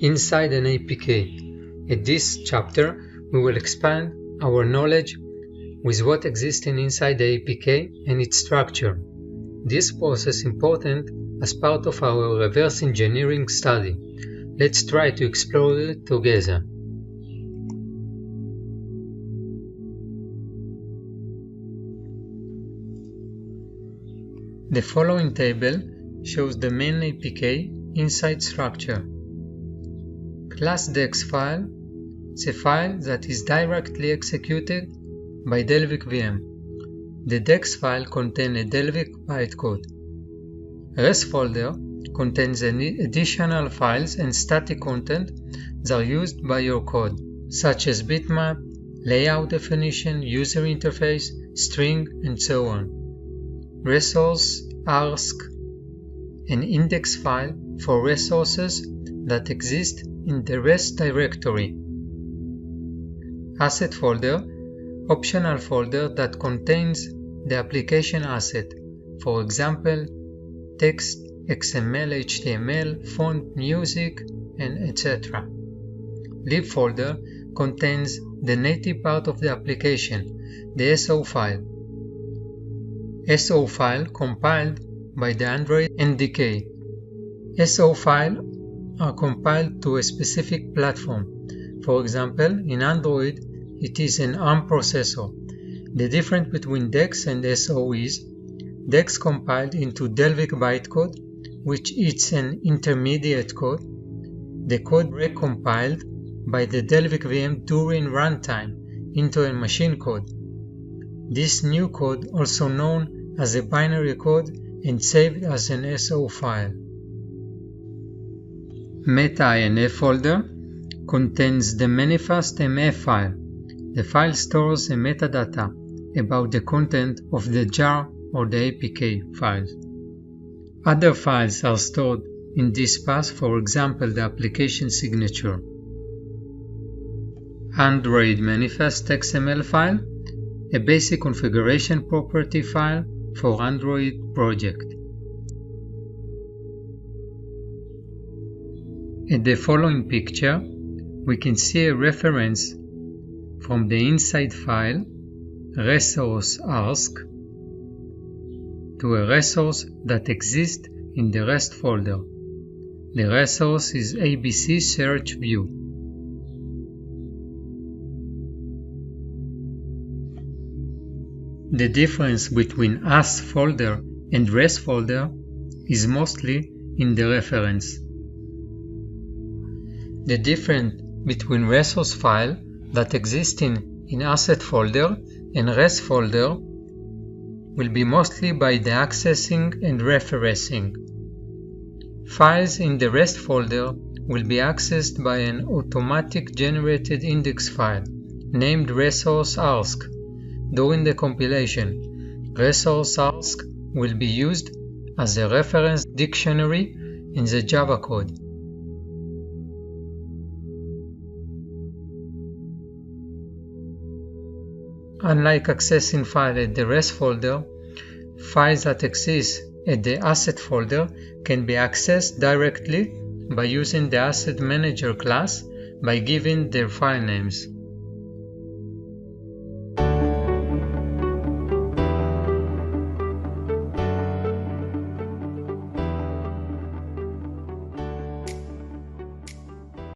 Inside an APK. In this chapter, we will expand our knowledge with what exists inside the APK and its structure. This process is important as part of our reverse engineering study. Let's try to explore it together. The following table shows the main APK inside structure. Class DEX file is a file that is directly executed by Dalvik VM. The DEX file contains a Dalvik bytecode. Res folder contains additional files and static content that are used by your code, such as bitmap, layout definition, user interface, string, and so on. Resource ask an index file for resources that exist in the res directory. Asset folder, optional folder that contains the application asset, for example, text, XML, HTML, font, music, and etc. Lib folder contains the native part of the application, the SO file. SO file compiled by the Android NDK. SO files are compiled to a specific platform. For example, in Android, it is an ARM processor. The difference between DEX and SO is DEX compiled into Dalvik bytecode, which is an intermediate code. The code recompiled by the Dalvik VM during runtime into a machine code. This new code, also known as a binary code, and saved as an SO file. Meta-inf folder contains the manifest MF file. The file stores a metadata about the content of the jar or the APK files. Other files are stored in this path, for example, the application signature. Android manifest XML file, a basic configuration property file for Android project. In the following picture, we can see a reference from the inside file resource ask to a resource that exists in the rest folder. The resource is ABC search view. The difference between AS folder and RES folder is mostly in the reference. The difference between resource file that exist in asset folder and res folder will be mostly by the accessing and referencing. Files in the rest folder will be accessed by an automatic generated index file named resource ask. During the compilation, resource ask will be used as a reference dictionary in the Java code. Unlike accessing files at the res folder, files that exist at the asset folder can be accessed directly by using the asset manager class by giving their file names.